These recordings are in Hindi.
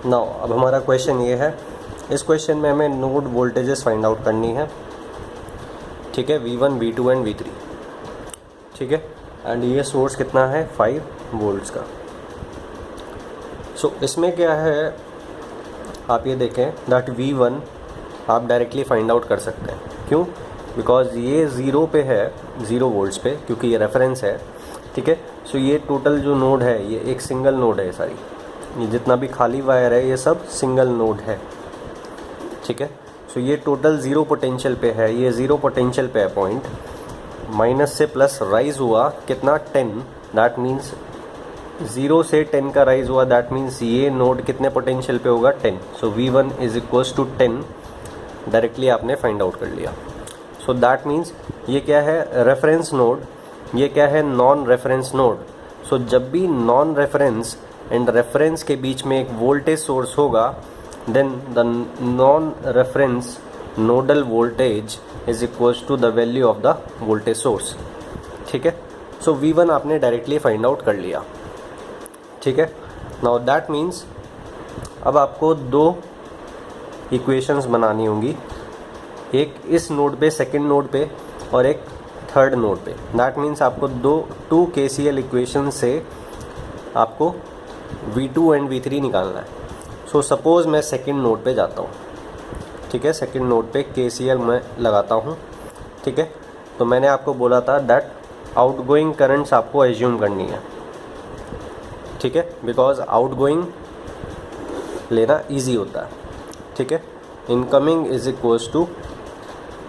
नाउ अब हमारा क्वेश्चन ये है, इस क्वेश्चन में हमें नोड वोल्टेजेस फाइंड आउट करनी है, ठीक है, V1 V2 एंड V3, ठीक है, एंड ये सोर्स कितना है 5 वोल्ट्स का। सो इसमें क्या है, आप ये देखें दैट V1 आप डायरेक्टली फाइंड आउट कर सकते हैं। क्यों? बिकॉज ये 0 पे है, 0 वोल्ट्स पे, क्योंकि ये रेफरेंस है, ठीक है। सो ये टोटल जो नोड है ये एक सिंगल नोड है, सारी ये जितना भी खाली वायर है ये सब सिंगल नोड है, ठीक है। सो ये टोटल 0 पोटेंशियल पे है, ये 0 पोटेंशियल पे है पॉइंट, माइनस से प्लस राइज हुआ कितना 10, दैट मीन्स 0 से 10 का राइज हुआ, दैट मीन्स ये नोड कितने पोटेंशियल पे होगा 10। So V1 is equals to 10, directly आपने फाइंड आउट कर लिया। सो दैट मीन्स ये क्या है रेफरेंस नोड, ये क्या है नॉन रेफरेंस नोड। सो जब भी नॉन रेफरेंस एंड रेफरेंस के बीच में एक वोल्टेज सोर्स होगा, then the non reference nodal voltage is equals to the value of the voltage source, ठीक है। सो V1 आपने डायरेक्टली फाइंड आउट कर लिया, ठीक है। नाउ दैट मीन्स अब आपको 2 इक्वेशंस बनानी होंगी, एक इस नोड पे, सेकंड नोड पे, और एक थर्ड नोड पे। दैट मीन्स आपको 2 KCL इक्वेशन से आपको V2 एंड V3 निकालना है। सो सपोज़ मैं सेकंड नोड पे जाता हूँ, ठीक है, सेकंड नोड पे KCL मैं लगाता हूँ, ठीक है। तो मैंने आपको बोला था दैट आउटगोइंग करंट्स आपको एज्यूम करनी है, ठीक है, बिकॉज आउटगोइंग लेना इजी होता है, ठीक है। Incoming is equals to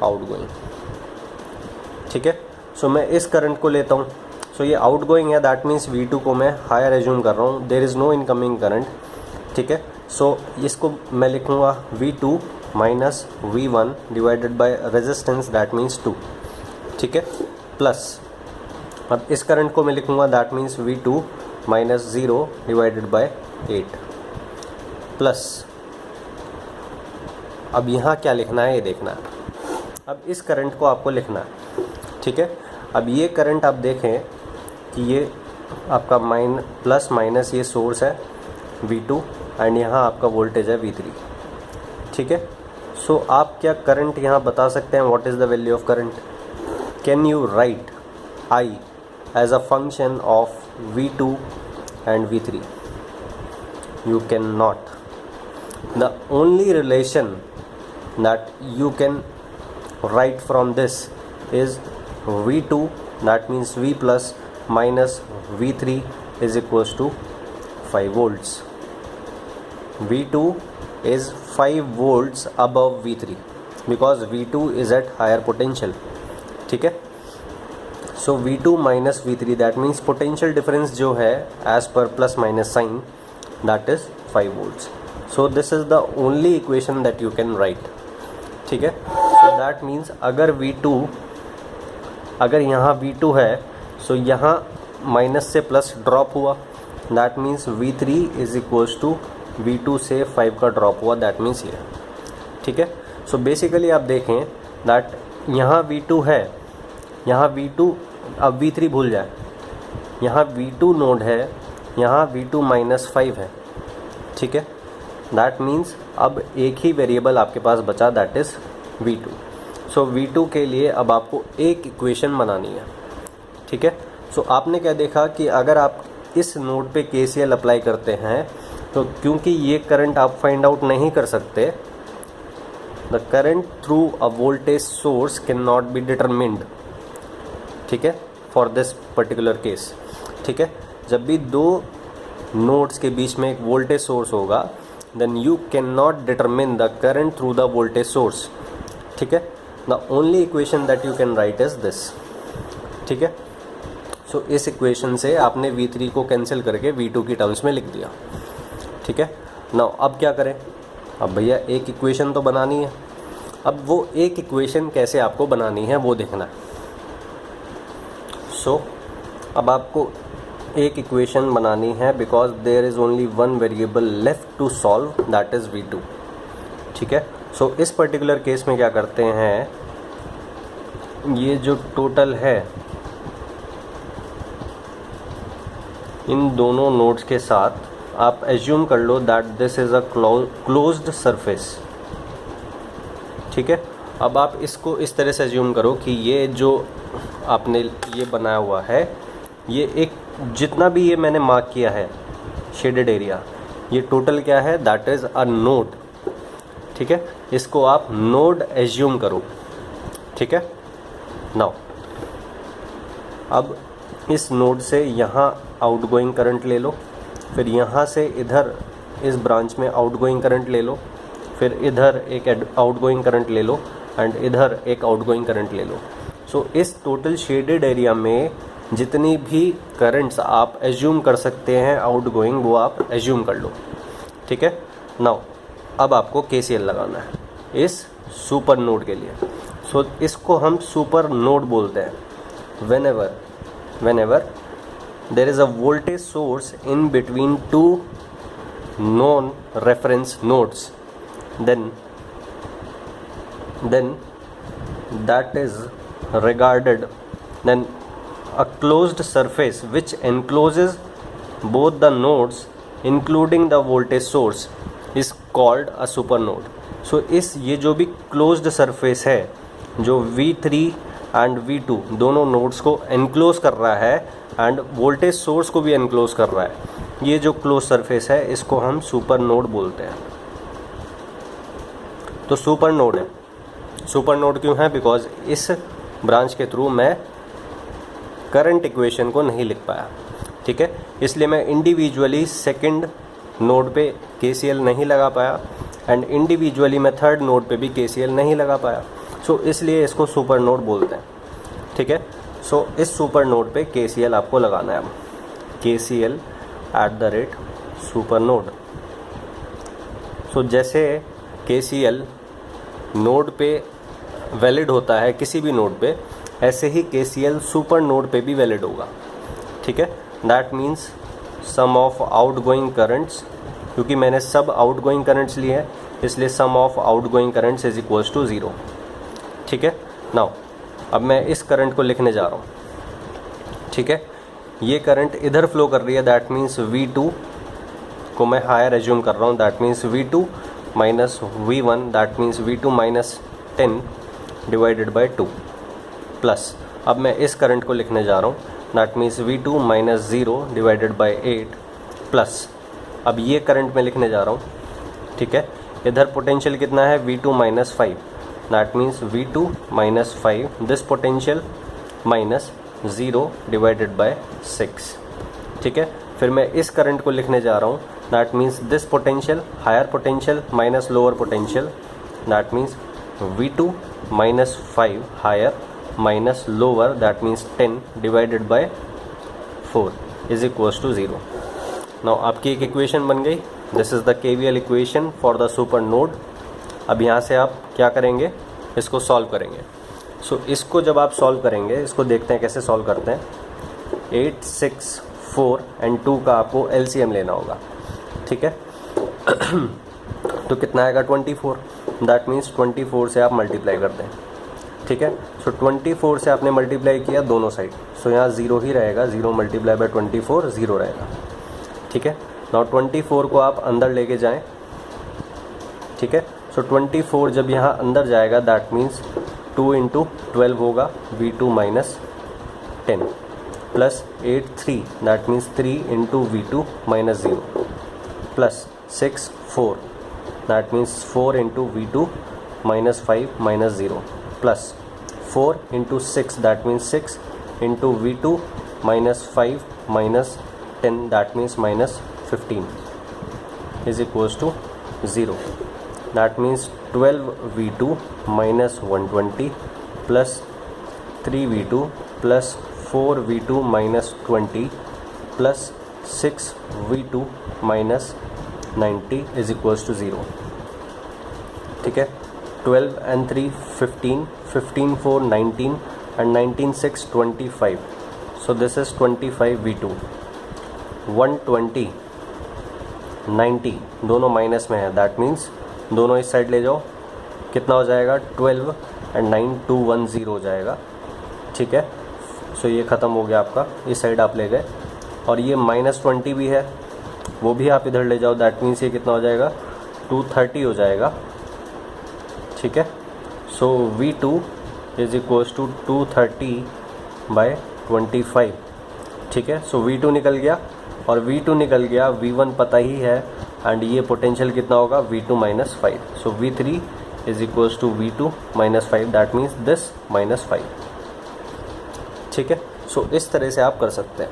outgoing, ठीक है। सो मैं इस करंट को लेता हूँ, सो ये आउटगोइंग है, दैट मीन्स V2 को मैं हायर एज्यूम कर रहा हूँ, there is no incoming current, ठीक है। सो इसको मैं लिखूँगा V2 minus V1 divided by resistance, that means 2, ठीक है, प्लस अब इस करंट को मैं लिखूँगा that means V2 minus 0 divided by 8, plus अब यहाँ क्या लिखना है ये देखना है। अब इस करंट को आपको लिखना है, ठीक है। अब ये करंट आप देखें कि ये आपका प्लस माइनस ये सोर्स है V2 एंड यहाँ आपका वोल्टेज है V3, ठीक है। सो आप क्या करंट यहाँ बता सकते हैं, what is the value of current? Can you write I as a function of V2 and V3? You cannot. The only relation that you can write from this is V2, that means V plus minus V3 is equals to 5 volts. V2 is 5 volts above V3 because V2 is at higher potential, ठीक है। So V2 minus V3 that means potential difference जो है as per plus minus sign that is 5 volts. So this is the only equation that you can write, ठीक है। So that means अगर यहाँ V2 है, so यहाँ माइनस से प्लस ड्रॉप हुआ, that means V3 is equals to V2 से 5 का ड्रॉप हुआ, that means ये, ठीक है। So basically आप देखें that यहाँ V2 है, यहाँ V2, अब V3 भूल जाए, यहाँ V2 नोड है, यहाँ V2 माइनस 5 है, ठीक है। दैट मीन्स अब एक ही वेरिएबल आपके पास बचा, that is V2। So V2 के लिए अब आपको एक इक्वेशन बनानी है, ठीक है। सो आपने क्या देखा कि अगर आप इस नोड पे KCL अप्लाई करते हैं तो क्योंकि ये करंट आप फाइंड आउट नहीं कर सकते, the current through a voltage source can not be determined, ठीक है, फॉर दिस पर्टिकुलर केस, ठीक है। जब भी 2 नोड्स के बीच में एक वोल्टेज सोर्स होगा, then you can not determine the current through the voltage source, ठीक है। The only equation that you can write is this, ठीक है। सो इस इक्वेशन से आपने V3 को कैंसिल करके V2 की टर्म्स में लिख दिया, ठीक है। नाउ अब क्या करें, अब भैया एक इक्वेशन तो बनानी है। अब वो एक इक्वेशन कैसे आपको बनानी है वो देखना है। सो अब आपको एक इक्वेशन बनानी है because there is only one variable left to solve, that is V2, ठीक है। सो इस पर्टिकुलर केस में क्या करते हैं, ये जो टोटल है इन दोनों नोड्स के साथ आप एज्यूम कर लो that this is a closed surface, ठीक है। अब आप इसको इस तरह से एज्यूम करो कि ये जो आपने ये बनाया हुआ है, ये एक जितना भी ये मैंने मार्क किया है शेडेड एरिया, ये टोटल क्या है, दैट इज़ अ नोड, ठीक है। इसको आप नोड एज्यूम करो, ठीक है। नाउ अब इस नोड से यहाँ आउटगोइंग करंट ले लो, फिर यहाँ से इधर इस ब्रांच में आउटगोइंग करंट ले लो, फिर इधर एक आउटगोइंग करंट ले लो एंड इधर एक आउटगोइंग करंट ले लो। सो इस टोटल शेडेड एरिया में जितनी भी करंट्स आप एज्यूम कर सकते हैं आउटगोइंग, वो आप एज्यूम कर लो, ठीक है। नाउ अब आपको KCL लगाना है इस सुपर नोड के लिए। सो इसको हम सुपर नोड बोलते हैं। whenever there is a voltage source in between two non reference nodes, then that is regarded then a closed surface which encloses both the nodes including the voltage source is called a super node. So इस ये जो भी closed surface है, जो V3 एंड V2 दोनों नोड्स को एनक्लोज कर रहा है एंड वोल्टेज सोर्स को भी एनक्लोज कर रहा है, ये जो क्लोज सरफेस है इसको हम सुपर नोड बोलते हैं। तो सुपर नोड है, सुपर नोड क्यों है, बिकॉज इस ब्रांच के थ्रू मैं करंट इक्वेशन को नहीं लिख पाया, ठीक है। इसलिए मैं इंडिविजुअली सेकंड नोड पे KCL नहीं लगा पाया एंड इंडिविजुअली मैं थर्ड नोड पे भी KCL नहीं लगा पाया। सो इसलिए इसको सुपर नोड बोलते हैं, ठीक है। सो इस सुपर नोड पे KCL आपको लगाना है। अब KCL @ सुपर नोड। सो जैसे KCL नोड पे वैलिड होता है किसी भी नोड पे, ऐसे ही KCL सुपर नोड पे भी वैलिड होगा, ठीक है। That means sum of outgoing currents, क्योंकि मैंने सब आउटगोइंग करंट्स लिए हैं इसलिए sum of outgoing currents is equals to 0, ठीक है। नाउ अब मैं इस करंट को लिखने जा रहा हूँ, ठीक है। ये करंट इधर फ्लो कर रही है, दैट मीन्स V2 को मैं हायर एज्यूम कर रहा हूँ, that means V2 minus V1, that means V2 minus 10 divided by 2 plus, अब मैं इस करंट को लिखने जा रहा हूँ, that means V2 minus 0 divided by 8 plus, अब ये करंट मैं लिखने जा रहा हूँ, ठीक है। इधर पोटेंशियल कितना है, V2 minus 5, that means V2 minus 5, this potential minus 0 divided by 6, ठीक है। फिर मैं इस करंट को लिखने जा रहा हूँ, that means this potential higher potential minus lower potential, that means V2 minus 5 higher minus lower, that means 10 divided by 4 is equals to 0। Now आपकी एक इक्वेशन बन गई, this is the KVL equation for the super node. अब यहाँ से आप क्या करेंगे, इसको सॉल्व करेंगे। सो इसको जब आप सॉल्व करेंगे, इसको देखते हैं कैसे सॉल्व करते हैं। 8, 6, 4 एंड 2 का आपको LCM लेना होगा, ठीक है। तो कितना आएगा 24, दैट मीन्स 24 से आप मल्टीप्लाई कर दें, ठीक है। सो 24 से आपने मल्टीप्लाई किया दोनों साइड, सो यहाँ 0 ही रहेगा, 0 मल्टीप्लाई बाय 24 0 रहेगा, ठीक है। नाउ 24 को आप अंदर लेके जाएं, ठीक है। सो 24 जब यहाँ अंदर जाएगा, दैट मीन्स 2 इंटू 12 होगा, V2 minus 10 plus 8 3, that means 3 into V2 minus 0 plus 6 4, that means 4 into V2 minus 5 minus 0 plus 4 into 6, that means 6 into V2 minus 5 minus 10, that means minus 15 is equals to 0। That means 12 V2 minus 120 plus 3 V2 plus 4 V2 minus 20 plus 6 V2 minus 90 is equals to 0, ठीक है। 12 and 3 15, 15 4 19 and 19 6 25, so this is 25 V2, 120 90 दोनों माइनस में है, दैट मीन्स दोनों इस साइड ले जाओ, कितना हो जाएगा 12 एंड 9 210 हो जाएगा, ठीक है। सो ये ख़त्म हो गया आपका, इस साइड आप ले गए, और ये माइनस 20 भी है, वो भी आप इधर ले जाओ, दैट मीन्स ये कितना हो जाएगा 230 हो जाएगा। ठीक है, सो V2 इज इक्वल्स टू 230/25। ठीक है, सो V2 निकल गया और V2 निकल गया, V1 पता ही है एंड ये पोटेंशियल कितना होगा V2 - 5। So V3 is equals to V2 - 5, that means this -5। ठीक है, सो इस तरह से आप कर सकते हैं।